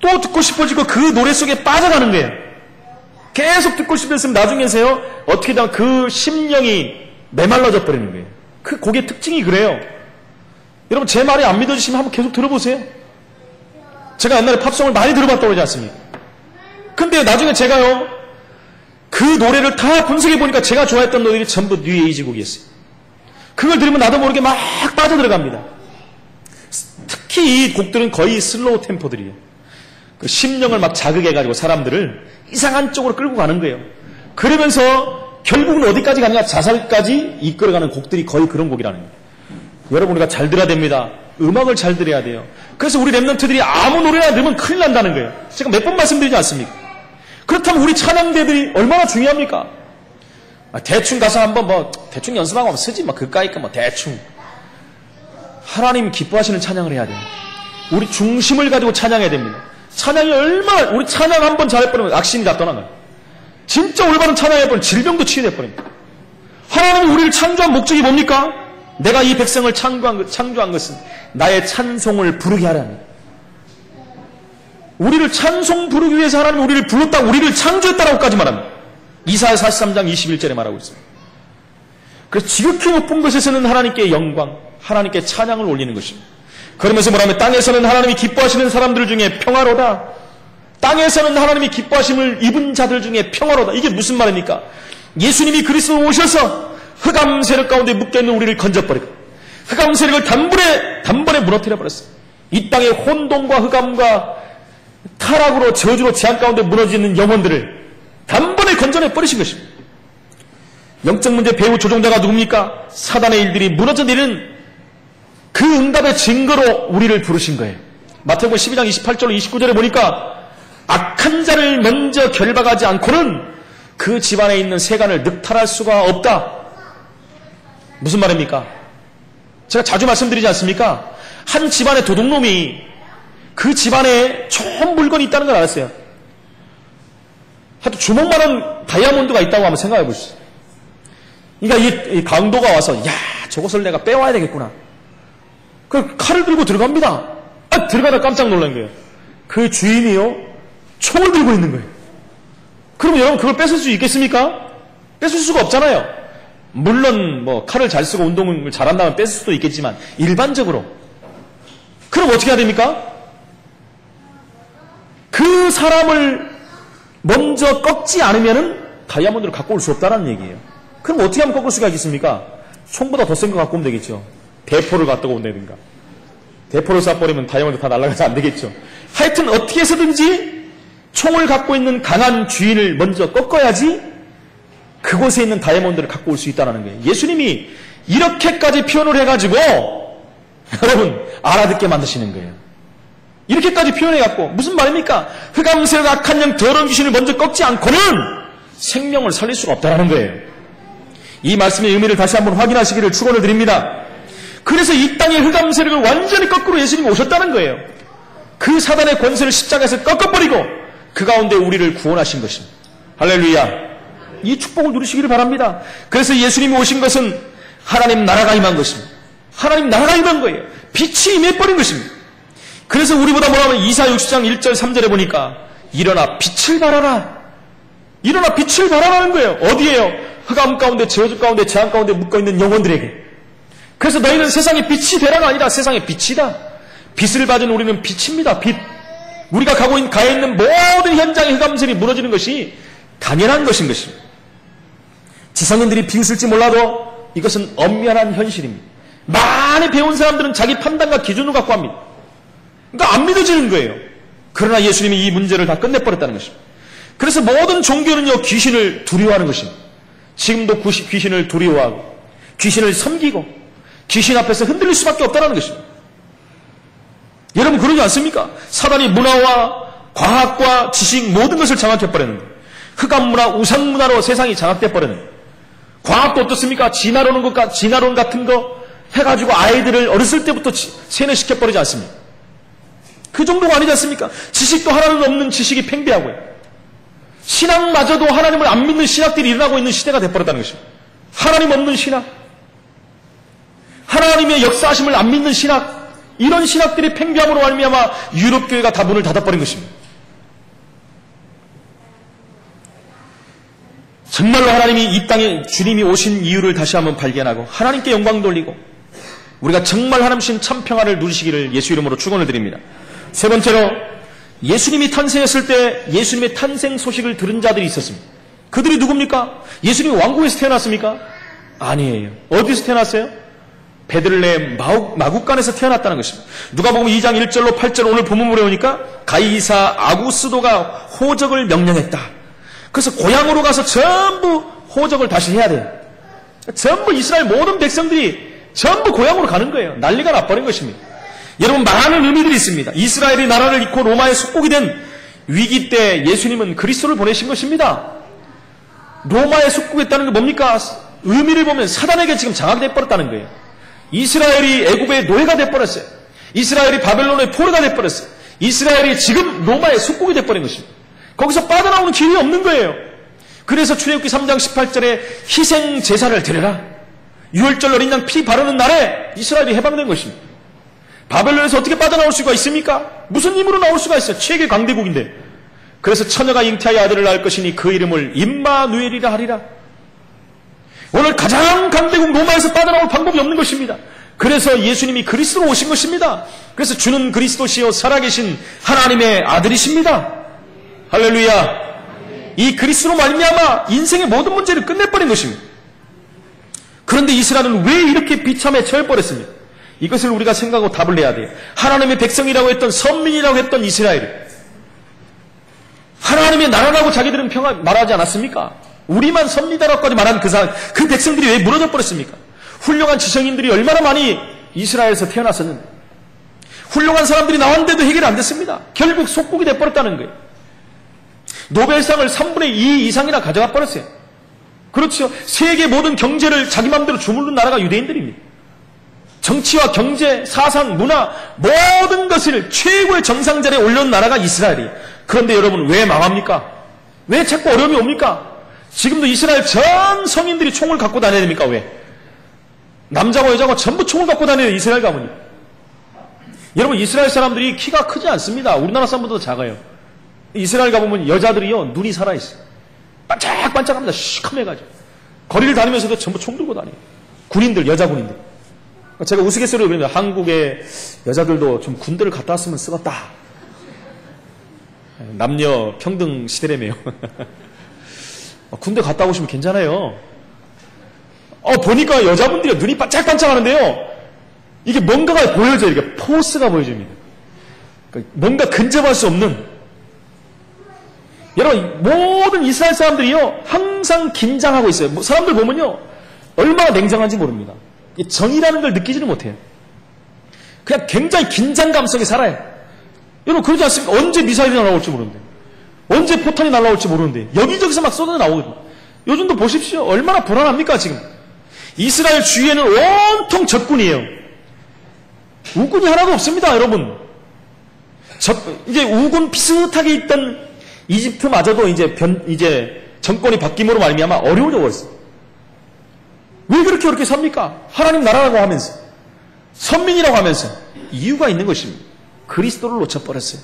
또 듣고 싶어지고 그 노래 속에 빠져가는 거예요. 계속 듣고 싶었으면 나중에서요 어떻게든 그 심령이 메말라져 버리는 거예요. 그 곡의 특징이 그래요. 여러분 제 말이 안 믿어지시면 한번 계속 들어보세요. 제가 옛날에 팝송을 많이 들어봤다고 그러지 않습니까? 근데 나중에 제가요 그 노래를 다 분석해 보니까 제가 좋아했던 노래들이 전부 뉴에이지 곡이었어요. 그걸 들으면 나도 모르게 막 빠져들어갑니다. 특히 이 곡들은 거의 슬로우 템포들이에요. 그 심령을 막 자극해가지고 사람들을 이상한 쪽으로 끌고 가는 거예요. 그러면서 결국은 어디까지 가느냐? 자살까지 이끌어가는 곡들이 거의 그런 곡이라는 거예요. 여러분 우리가 잘 들어야 됩니다. 음악을 잘 들어야 돼요. 그래서 우리 랩런트들이 아무 노래나 들으면 큰일 난다는 거예요. 제가 몇 번 말씀드리지 않습니까? 그렇다면 우리 찬양대들이 얼마나 중요합니까? 대충 가서 한번 대충 연습하고 하면 쓰지 그까이까 대충. 하나님 기뻐하시는 찬양을 해야 됩니다. 우리 중심을 가지고 찬양해야 됩니다. 찬양이 얼마나 우리 찬양 한번 잘해버리면 악신이 다 떠나가요. 진짜 올바른 찬양해버리면 질병도 치유돼버립니다. 하나님이 우리를 창조한 목적이 뭡니까? 내가 이 백성을 창조한 것은 나의 찬송을 부르게 하라는. 우리를 찬송 부르기 위해서 하나님 우리를 불렀다, 우리를 창조했다라고까지 말합니다. 이사야 43장 21절에 말하고 있습니다. 그래서 지극히 높은 곳에서는 하나님께 영광, 하나님께 찬양을 올리는 것입니다. 그러면서 뭐라면 땅에서는 하나님이 기뻐하시는 사람들 중에 평화로다. 땅에서는 하나님이 기뻐하심을 입은 자들 중에 평화로다. 이게 무슨 말입니까? 예수님이 그리스도 오셔서 흑암 세력 가운데 묶여있는 우리를 건져버리고 흑암 세력을 단번에 무너뜨려 버렸어요. 이 땅의 혼돈과 흑암과 타락으로 저주로 재앙 가운데 무너지는 영혼들을 단번에 건져내 버리신 것입니다. 영적 문제 배후 조종자가 누굽니까? 사단의 일들이 무너져 내리는 그 응답의 증거로 우리를 부르신 거예요. 마태복음 12장 28절 29절에 보니까 악한 자를 먼저 결박하지 않고는 그 집안에 있는 세간을 늑탈할 수가 없다. 무슨 말입니까? 제가 자주 말씀드리지 않습니까? 한 집안의 도둑놈이 그 집안에 좋은 물건이 있다는 걸 알았어요. 하여튼 주먹만한 다이아몬드가 있다고 한번 생각해 보시죠. 그러니까 이 강도가 와서 야 저것을 내가 빼와야 되겠구나. 그 칼을 들고 들어갑니다. 들어가다 깜짝 놀란 거예요. 그 주인이요 총을 들고 있는 거예요. 그럼 여러분 그걸 뺏을 수 있겠습니까? 뺏을 수가 없잖아요. 물론 칼을 잘 쓰고 운동을 잘한다면 뺏을 수도 있겠지만 일반적으로 그럼 어떻게 해야 됩니까? 그 사람을 먼저 꺾지 않으면은 다이아몬드를 갖고 올 수 없다는 얘기예요. 그럼 어떻게 하면 꺾을 수가 있겠습니까? 총보다 더 센 거 갖고 오면 되겠죠. 대포를 갖다가 온다든가. 대포를 쏴버리면 다이아몬드 다 날아가서 안 되겠죠. 하여튼 어떻게 해서든지 총을 갖고 있는 강한 주인을 먼저 꺾어야지 그곳에 있는 다이아몬드를 갖고 올 수 있다는 거예요. 예수님이 이렇게까지 표현을 해가지고 여러분 알아듣게 만드시는 거예요. 이렇게까지 표현해갖고 무슨 말입니까? 흑암새가 악한 영 더러운 귀신을 먼저 꺾지 않고는 생명을 살릴 수가 없다는 거예요. 이 말씀의 의미를 다시 한번 확인하시기를 축원을 드립니다. 그래서 이 땅의 흑암 세력을 완전히 거꾸로 예수님이 오셨다는 거예요. 그 사단의 권세를 십자가에서 꺾어버리고 그 가운데 우리를 구원하신 것입니다. 할렐루야. 이 축복을 누리시기를 바랍니다. 그래서 예수님이 오신 것은 하나님 나라가 임한 것입니다. 하나님 나라가 임한 거예요. 빛이 임해버린 것입니다. 그래서 우리보다 뭐라면 이사 60장 1절 3절에 보니까 일어나 빛을 발하라. 일어나 빛을 발하라는 거예요. 어디에요? 흑암 가운데, 저주 가운데, 재앙 가운데 묶어있는 영혼들에게. 그래서 너희는 세상의 빛이 되라가 아니라 세상의 빛이다. 빛을 받은 우리는 빛입니다. 빛. 우리가 가고 있는 모든 현장의 흑암들이 무너지는 것이 당연한 것인 것입니다. 지성인들이 비웃을지 몰라도 이것은 엄연한 현실입니다. 많이 배운 사람들은 자기 판단과 기준을 갖고 합니다. 그러니까 안 믿어지는 거예요. 그러나 예수님이 이 문제를 다 끝내버렸다는 것입니다. 그래서 모든 종교는요, 귀신을 두려워하는 것입니다. 지금도 귀신을 두려워하고 귀신을 섬기고 귀신 앞에서 흔들릴 수밖에 없다는 것입니다. 여러분 그러지 않습니까? 사단이 문화와 과학과 지식 모든 것을 장악해버렸는데 흑암 문화, 우상 문화로 세상이 장악돼 버렸는데 과학도 어떻습니까? 진화론 같은 거 해가지고 아이들을 어렸을 때부터 세뇌시켜버리지 않습니까? 그 정도가 아니지 않습니까? 지식도 하나님 없는 지식이 팽배하고요. 신학마저도 하나님을 안 믿는 신학들이 일어나고 있는 시대가 돼버렸다는 것입니다. 하나님 없는 신학, 하나님의 역사하심을 안 믿는 신학, 이런 신학들이 팽배함으로 말미암아 유럽교회가 다 문을 닫아버린 것입니다. 정말로 하나님이 이 땅에 주님이 오신 이유를 다시 한번 발견하고 하나님께 영광 돌리고 우리가 정말 하나님 참 평화를 누리시기를 예수 이름으로 축원을 드립니다. 세 번째로 예수님이 탄생했을 때 예수님의 탄생 소식을 들은 자들이 있었습니다. 그들이 누굽니까? 예수님이 왕궁에서 태어났습니까? 아니에요. 어디서 태어났어요? 베들레헴 마국간에서 태어났다는 것입니다. 누가복음 2장 1절로 8절 오늘 본문으로 보니까 가이사 아구스도가 호적을 명령했다. 그래서 고향으로 가서 전부 호적을 다시 해야 돼요. 전부 이스라엘 모든 백성들이 전부 고향으로 가는 거예요. 난리가 나버린 것입니다. 여러분 많은 의미들이 있습니다. 이스라엘이 나라를 잃고 로마의 속국이 된 위기 때 예수님은 그리스도를 보내신 것입니다. 로마의 속국했다는 게 뭡니까? 의미를 보면 사단에게 지금 장악돼 버렸다는 거예요. 이스라엘이 애굽의 노예가 돼버렸어요. 이스라엘이 바벨론의 포로가 돼버렸어요. 이스라엘이 지금 로마의 속국이 돼버린 것입니다. 거기서 빠져나오는 길이 없는 거예요. 그래서 출애굽기 3장 18절에 희생 제사를 드려라. 유월절 어린 양 피 바르는 날에 이스라엘이 해방된 것입니다. 바벨론에서 어떻게 빠져나올 수가 있습니까? 무슨 힘으로 나올 수가 있어요? 최대 강대국인데. 그래서 처녀가 잉태하여 아들을 낳을 것이니 그 이름을 임마누엘이라 하리라. 오늘 가장 강대국 로마에서 빠져나올 방법이 없는 것입니다. 그래서 예수님이 그리스도로 오신 것입니다. 그래서 주는 그리스도시요 살아계신 하나님의 아들이십니다. 할렐루야. 이 그리스도로 말미암아 인생의 모든 문제를 끝내버린 것입니다. 그런데 이스라엘은 왜 이렇게 비참에 처해버렸습니까? 이것을 우리가 생각하고 답을 내야 돼요. 하나님의 백성이라고 했던 선민이라고 했던 이스라엘이 하나님의 나라라고 자기들은 말하지 않았습니까? 우리만 섭리다라고까지 말한 그 백성들이 왜 무너져 버렸습니까? 훌륭한 지성인들이 얼마나 많이 이스라엘에서 태어났었는데 훌륭한 사람들이 나왔는데도 해결이 안 됐습니다. 결국 속국이 돼버렸다는 거예요. 노벨상을 3분의 2 이상이나 가져가 버렸어요. 그렇죠. 세계 모든 경제를 자기 마음대로 주무르는 나라가 유대인들입니다. 정치와 경제, 사상, 문화 모든 것을 최고의 정상자리에 올려놓은 나라가 이스라엘이에요. 그런데 여러분 왜 망합니까? 왜 자꾸 어려움이 옵니까? 지금도 이스라엘 전 성인들이 총을 갖고 다녀야 됩니까? 왜? 남자고 여자고 전부 총을 갖고 다녀요. 이스라엘 가면요. 여러분 이스라엘 사람들이 키가 크지 않습니다. 우리나라 사람보다 더 작아요. 이스라엘 가보면 여자들이요 눈이 살아있어요. 반짝반짝합니다. 시커매가지고 거리를 다니면서도 전부 총 들고 다녀요. 군인들, 여자 군인들. 제가 우스갯소리로 그러면 한국의 여자들도 좀 군대를 갔다 왔으면 쓰겄다. 남녀 평등 시대라며요. 군대 갔다 오시면 괜찮아요. 보니까 여자분들이 눈이 반짝반짝하는데요. 이게 뭔가가 보여져요. 이게 포스가 보여집니다. 그러니까 뭔가 근접할 수 없는 여러분, 모든 이스라엘 사람들이요, 항상 긴장하고 있어요. 사람들 보면요, 얼마나 냉정한지 모릅니다. 정의라는 걸 느끼지를 못해요. 그냥 굉장히 긴장감 속에 살아요. 여러분, 그러지 않습니까? 언제 미사일이 날아올지 모르는데, 언제 포탄이 날아올지 모르는데, 여기저기서 막 쏟아 나오거든요. 요즘도 보십시오. 얼마나 불안합니까, 지금? 이스라엘 주위에는 온통 적군이에요. 우군이 하나도 없습니다, 여러분. 이제 우군 비슷하게 있던 이집트마저도 이제 정권이 바뀜으로 말미암아 어려워져 버렸어요. 왜 그렇게 삽니까? 하나님 나라라고 하면서, 선민이라고 하면서 이유가 있는 것입니다. 그리스도를 놓쳐버렸어요.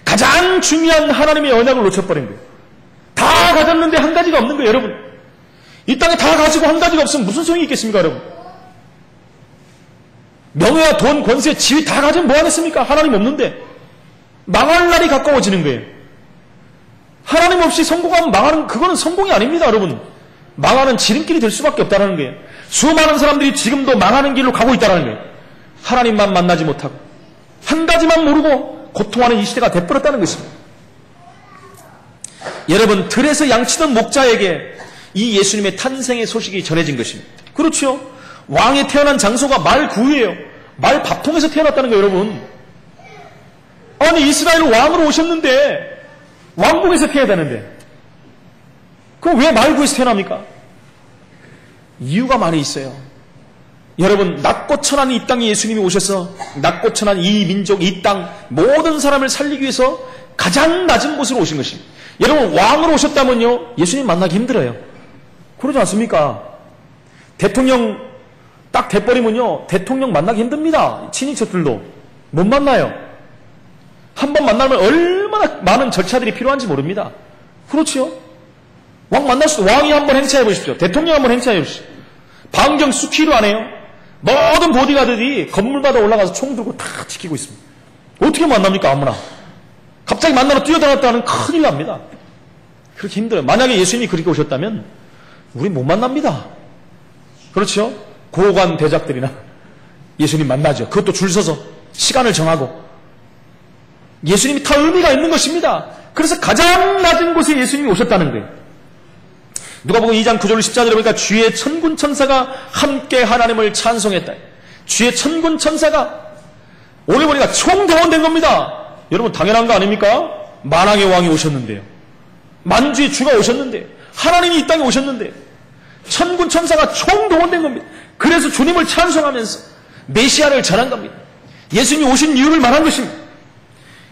가장 중요한 하나님의 언약을 놓쳐버린 거예요. 다 가졌는데 한 가지가 없는 거예요, 여러분. 이 땅에 다 가지고 한 가지가 없으면 무슨 소용이 있겠습니까, 여러분? 명예와 돈, 권세, 지위 다 가지면 뭐 하겠습니까? 하나님 없는데. 망할 날이 가까워지는 거예요. 하나님 없이 성공하면 망하는, 그거는 성공이 아닙니다, 여러분. 망하는 지름길이 될 수밖에 없다는 거예요. 수많은 사람들이 지금도 망하는 길로 가고 있다는 거예요. 하나님만 만나지 못하고, 한 가지만 모르고 고통하는 이 시대가 돼버렸다는 것입니다. 여러분, 들에서 양치던 목자에게 이 예수님의 탄생의 소식이 전해진 것입니다. 그렇죠? 왕이 태어난 장소가 말 구유예요. 말 밥통에서 태어났다는 거예요, 여러분. 아니, 이스라엘 왕으로 오셨는데, 왕궁에서 태어나야 되는데, 그럼 왜 말구에서 태어납니까? 이유가 많이 있어요. 여러분, 낮고 천한 이 땅에 예수님이 오셔서 낮고 천한 이 민족, 이 땅 모든 사람을 살리기 위해서 가장 낮은 곳으로 오신 것입니다. 여러분, 왕으로 오셨다면요, 예수님 만나기 힘들어요. 그러지 않습니까? 대통령 딱 돼버리면요, 대통령 만나기 힘듭니다. 친인척들도 못 만나요. 한 번 만나면 얼마나 많은 절차들이 필요한지 모릅니다. 그렇지요? 왕 만날 수도, 왕이 한번 행차해 보십시오. 대통령 한번 행차해 보십시오. 반경 수키로 안 해요. 모든 보디가드들이 건물마다 올라가서 총 들고 다 지키고 있습니다. 어떻게 만납니까, 아무나? 갑자기 만나러 뛰어들었다 하면 큰일 납니다. 그렇게 힘들어요. 만약에 예수님이 그렇게 오셨다면 우리 못 만납니다. 그렇죠? 고관 대작들이나 예수님 만나죠. 그것도 줄 서서 시간을 정하고. 예수님이 다 의미가 있는 것입니다. 그래서 가장 낮은 곳에 예수님이 오셨다는 거예요. 누가복음 2장 9절 10절에 보니까 주의 천군 천사가 함께 하나님을 찬송했다. 주의 천군 천사가 오늘 보니까 총동원된 겁니다. 여러분, 당연한 거 아닙니까? 만왕의 왕이 오셨는데요. 만주의 주가 오셨는데, 하나님이 이 땅에 오셨는데, 천군 천사가 총동원된 겁니다. 그래서 주님을 찬송하면서 메시아를 전한 겁니다. 예수님이 오신 이유를 말한 것입니다.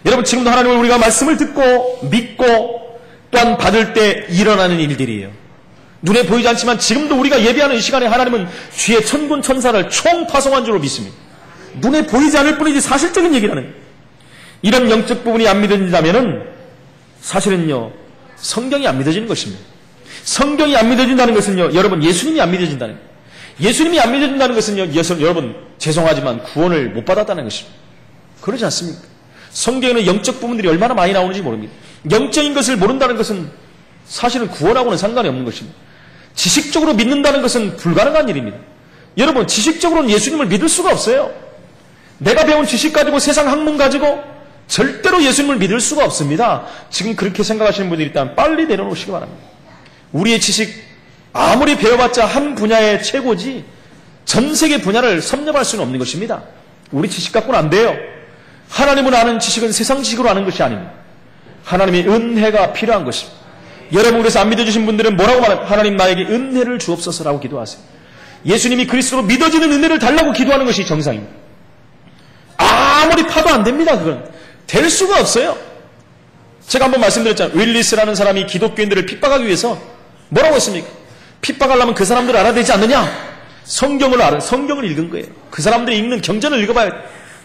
여러분, 지금도 하나님을 우리가 말씀을 듣고 믿고 또한 받을 때 일어나는 일들이에요. 눈에 보이지 않지만 지금도 우리가 예배하는 이 시간에 하나님은 주의 천군 천사를 총파송한 줄로 믿습니다. 눈에 보이지 않을 뿐이지 사실적인 얘기라는 거예요. 이런 영적 부분이 안 믿어진다면은 사실은요, 성경이 안 믿어지는 것입니다. 성경이 안 믿어진다는 것은요, 여러분, 예수님이 안 믿어진다는 거예요. 예수님이 안 믿어진다는 것은요, 여러분, 죄송하지만 구원을 못 받았다는 것입니다. 그러지 않습니까? 성경에는 영적 부분들이 얼마나 많이 나오는지 모릅니다. 영적인 것을 모른다는 것은 사실은 구원하고는 상관이 없는 것입니다. 지식적으로 믿는다는 것은 불가능한 일입니다. 여러분, 지식적으로는 예수님을 믿을 수가 없어요. 내가 배운 지식 가지고, 세상 학문 가지고 절대로 예수님을 믿을 수가 없습니다. 지금 그렇게 생각하시는 분들이 있다면 빨리 내려놓으시기 바랍니다. 우리의 지식 아무리 배워봤자 한 분야의 최고지 전 세계 분야를 섭렵할 수는 없는 것입니다. 우리 지식 갖고는 안 돼요. 하나님을 아는 지식은 세상 지식으로 아는 것이 아닙니다. 하나님의 은혜가 필요한 것입니다. 여러분, 그래서 안 믿어주신 분들은 뭐라고 말합니까? 하나님, 나에게 은혜를 주옵소서라고 기도하세요. 예수님이 그리스도로 믿어지는 은혜를 달라고 기도하는 것이 정상입니다. 아무리 파도 안 됩니다. 그건 될 수가 없어요. 제가 한번 말씀드렸잖아요. 윌리스라는 사람이 기독교인들을 핍박하기 위해서 뭐라고 했습니까? 핍박하려면 그 사람들을 알아야 되지 않느냐? 성경을 읽은 거예요. 그 사람들이 읽는 경전을 읽어봐야 돼요.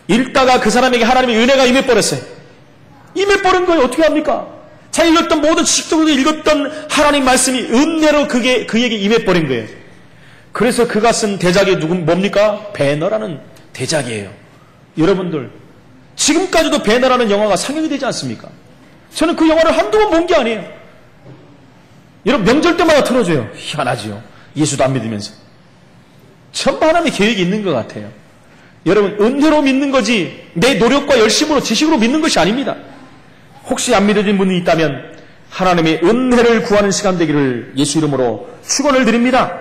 읽다가 그 사람에게 하나님의 은혜가 임해버렸어요. 임해버린 거예요. 어떻게 합니까? 자기 읽었던 모든 지식적으로 읽었던 하나님 말씀이 은혜로 그에게 임해버린 거예요. 그래서 그가 쓴 대작이 뭡니까? 배너라는 대작이에요. 여러분들, 지금까지도 배너라는 영화가 상영이 되지 않습니까? 저는 그 영화를 한두 번 본 게 아니에요. 여러분, 명절 때마다 틀어줘요. 희한하지요. 예수도 안 믿으면서. 전부 하나님의 계획이 있는 것 같아요. 여러분, 은혜로 믿는 거지 내 노력과 열심으로 지식으로 믿는 것이 아닙니다. 혹시 안 믿어진 분이 있다면 하나님의 은혜를 구하는 시간 되기를 예수 이름으로 축원을 드립니다.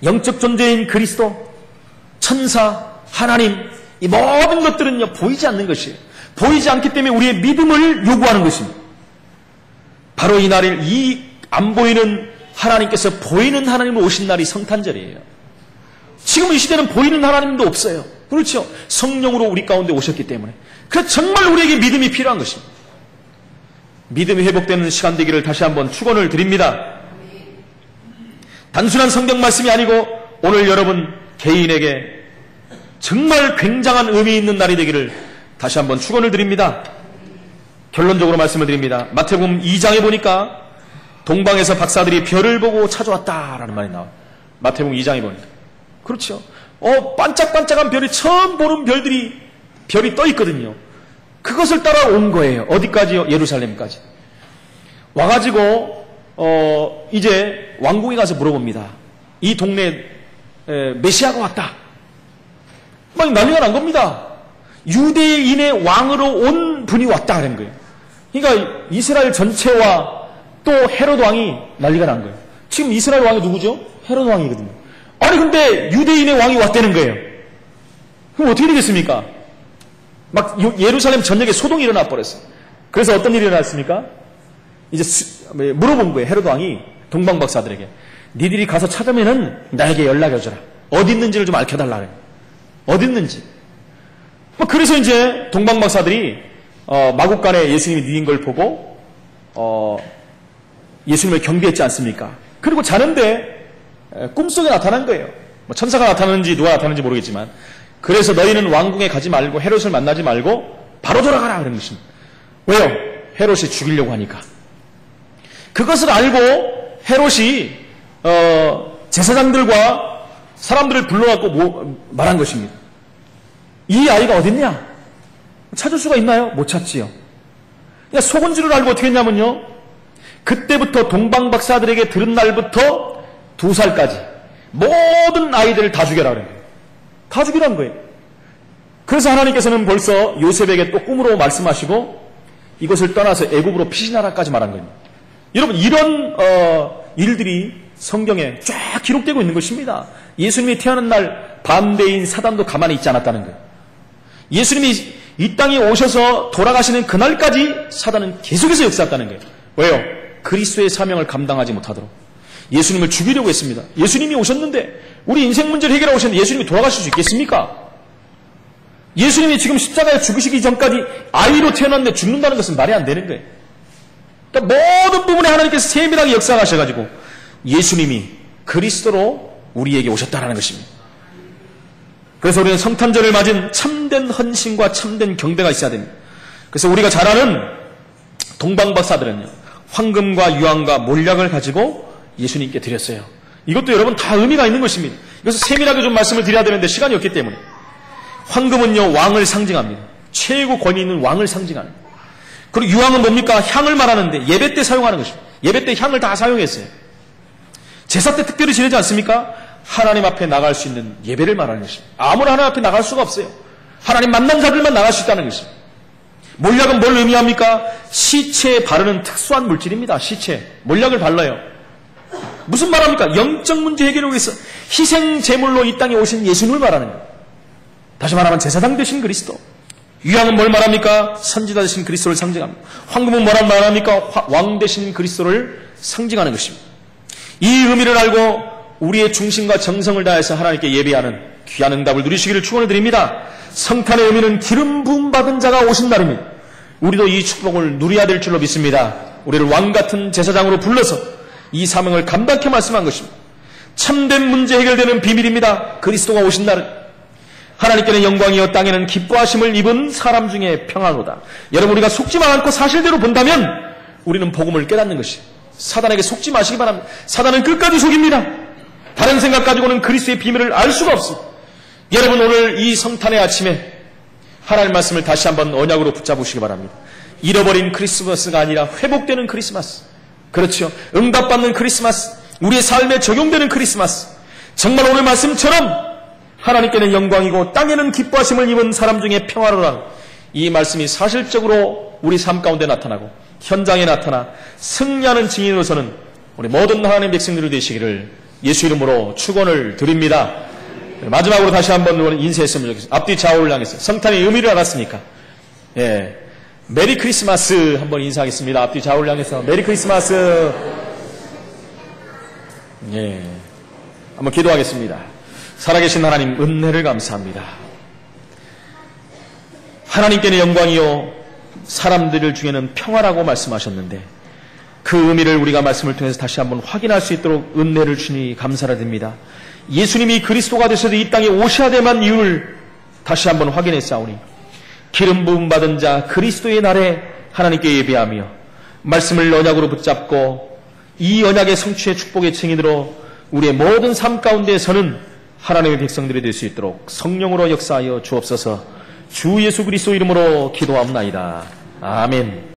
영적 존재인 그리스도, 천사, 하나님, 이 모든 것들은요 보이지 않는 것이에요. 보이지 않기 때문에 우리의 믿음을 요구하는 것입니다. 바로 이 날일 이 안 보이는 하나님께서 보이는 하나님으로 오신 날이 성탄절이에요. 지금 이 시대는 보이는 하나님도 없어요. 그렇죠? 성령으로 우리 가운데 오셨기 때문에. 그래서 정말 우리에게 믿음이 필요한 것입니다. 믿음이 회복되는 시간 되기를 다시 한번 축원을 드립니다. 단순한 성경 말씀이 아니고 오늘 여러분 개인에게 정말 굉장한 의미 있는 날이 되기를 다시 한번 축원을 드립니다. 결론적으로 말씀을 드립니다. 마태복음 2장에 보니까 동방에서 박사들이 별을 보고 찾아왔다라는 말이 나와요. 마태복음 2장에 보니까. 그렇죠. 반짝반짝한 별이 처음 보는 별이 떠 있거든요. 그것을 따라 온 거예요. 어디까지요? 예루살렘까지. 와가지고 이제 왕궁에 가서 물어봅니다. 이 동네에 메시아가 왔다. 막 난리가 난 겁니다. 유대인의 왕으로 온 분이 왔다 하는 거예요. 그러니까 이스라엘 전체와 또 헤롯 왕이 난리가 난 거예요. 지금 이스라엘 왕이 누구죠? 헤롯 왕이거든요. 아니 근데 유대인의 왕이 왔다는 거예요. 그럼 어떻게 되겠습니까? 막 예루살렘 전역에 소동이 일어나 버렸어요. 그래서 어떤 일이 일어났습니까? 이제 물어본 거예요. 헤롯 왕이 동방 박사들에게. 니들이 가서 찾으면은 나에게 연락해 줘라. 어디 있는지를 좀 알려달라 그래요. 어디 있는지. 그래서 이제 동방 박사들이 마국간에 예수님이 누인 걸 보고 예수님을 경배했지 않습니까? 그리고 자는데 꿈속에 나타난 거예요. 천사가 나타나는지 누가 나타나는지 모르겠지만 그래서 너희는 왕궁에 가지 말고 헤롯을 만나지 말고 바로 돌아가라 그런 것입니다. 왜요? 헤롯이 죽이려고 하니까. 그것을 알고 헤롯이 제사장들과 사람들을 불러갖고 말한 것입니다. 이 아이가 어딨냐? 찾을 수가 있나요? 못 찾지요. 그러니까 속은지를 알고 어떻게 했냐면요. 그때부터 동방박사들에게 들은 날부터 2살까지 모든 아이들을 다 죽여라 그래요. 다 죽이라는 거예요. 그래서 하나님께서는 벌써 요셉에게 또 꿈으로 말씀하시고 이것을 떠나서 애굽으로 피신하라까지 말한 거예요. 여러분 이런 일들이 성경에 쫙 기록되고 있는 것입니다. 예수님이 태어난 날 반대인 사단도 가만히 있지 않았다는 거예요. 예수님이 이 땅에 오셔서 돌아가시는 그날까지 사단은 계속해서 역사했다는 거예요. 왜요? 그리스도의 사명을 감당하지 못하도록. 예수님을 죽이려고 했습니다. 예수님이 오셨는데 우리 인생 문제를 해결하고 오셨는데 예수님이 돌아가실 수 있겠습니까? 예수님이 지금 십자가에 죽으시기 전까지 아이로 태어났는데 죽는다는 것은 말이 안 되는 거예요. 그러니까 모든 부분에 하나님께서 세밀하게 역사하셔가지고 예수님이 그리스도로 우리에게 오셨다는 것입니다. 그래서 우리는 성탄절을 맞은 참된 헌신과 참된 경배가 있어야 됩니다. 그래서 우리가 잘 아는 동방박사들은요. 황금과 유황과 몰약을 가지고 예수님께 드렸어요. 이것도 여러분 다 의미가 있는 것입니다. 그래서 세밀하게 좀 말씀을 드려야 되는데 시간이 없기 때문에. 황금은요 왕을 상징합니다. 최고 권위 있는 왕을 상징하는. 그리고 유황은 뭡니까? 향을 말하는데 예배 때 사용하는 것입니다. 예배 때 향을 다 사용했어요. 제사 때 특별히 지내지 않습니까? 하나님 앞에 나갈 수 있는 예배를 말하는 것입니다. 아무나 하나님 앞에 나갈 수가 없어요. 하나님 만난 자들만 나갈 수 있다는 것입니다. 몰약은 뭘 의미합니까? 시체에 바르는 특수한 물질입니다. 시체. 몰약을 발라요. 무슨 말합니까? 영적 문제 해결을 위해서 희생 제물로 이 땅에 오신 예수님을 말하는 거예요. 다시 말하면 제사장 되신 그리스도. 유황은 뭘 말합니까? 선지자 되신 그리스도를 상징합니다. 황금은 뭐란 말합니까? 왕 되신 그리스도를 상징하는 것입니다. 이 의미를 알고 우리의 중심과 정성을 다해서 하나님께 예배하는 귀한 응답을 누리시기를 축원을 드립니다. 성탄의 의미는 기름 부음 받은 자가 오신 날입니다. 우리도 이 축복을 누려야 될 줄로 믿습니다. 우리를 왕같은 제사장으로 불러서 이 사명을 감당케 말씀한 것입니다. 참된 문제 해결되는 비밀입니다. 그리스도가 오신 날은 하나님께는 영광이요 땅에는 기뻐하심을 입은 사람 중에 평안로다. 여러분 우리가 속지만 않고 사실대로 본다면 우리는 복음을 깨닫는 것이 사단에게 속지 마시기 바랍니다. 사단은 끝까지 속입니다. 다른 생각 가지고는 그리스도의 비밀을 알 수가 없습니다. 여러분 오늘 이 성탄의 아침에 하나님 말씀을 다시 한번 언약으로 붙잡으시기 바랍니다. 잃어버린 크리스마스가 아니라 회복되는 크리스마스. 그렇죠. 응답받는 크리스마스. 우리의 삶에 적용되는 크리스마스. 정말 오늘 말씀처럼 하나님께는 영광이고 땅에는 기뻐하심을 입은 사람 중에 평화로라. 이 말씀이 사실적으로 우리 삶 가운데 나타나고 현장에 나타나 승리하는 증인으로서는 우리 모든 하나님의 백성들이 되시기를 예수 이름으로 축원을 드립니다. 마지막으로 다시 한번 인사했으면 좋겠습니다. 앞뒤 좌우를 향해서 성탄의 의미를 알았으니까 예, 메리 크리스마스 한번 인사하겠습니다. 앞뒤 좌우를 향해서 메리 크리스마스. 예, 한번 기도하겠습니다. 살아계신 하나님 은혜를 감사합니다. 하나님께는 영광이요 사람들 중에는 평화라고 말씀하셨는데 그 의미를 우리가 말씀을 통해서 다시 한번 확인할 수 있도록 은혜를 주니 감사를 드립니다. 예수님이 그리스도가 되셔서 이 땅에 오셔야 될만 이유를 다시 한번 확인했사오니 기름 부음 받은 자 그리스도의 날에 하나님께 예배하며 말씀을 언약으로 붙잡고 이 언약의 성취의 축복의 증인으로 우리의 모든 삶 가운데에서는 하나님의 백성들이 될 수 있도록 성령으로 역사하여 주옵소서. 주 예수 그리스도 이름으로 기도합나이다. 아멘.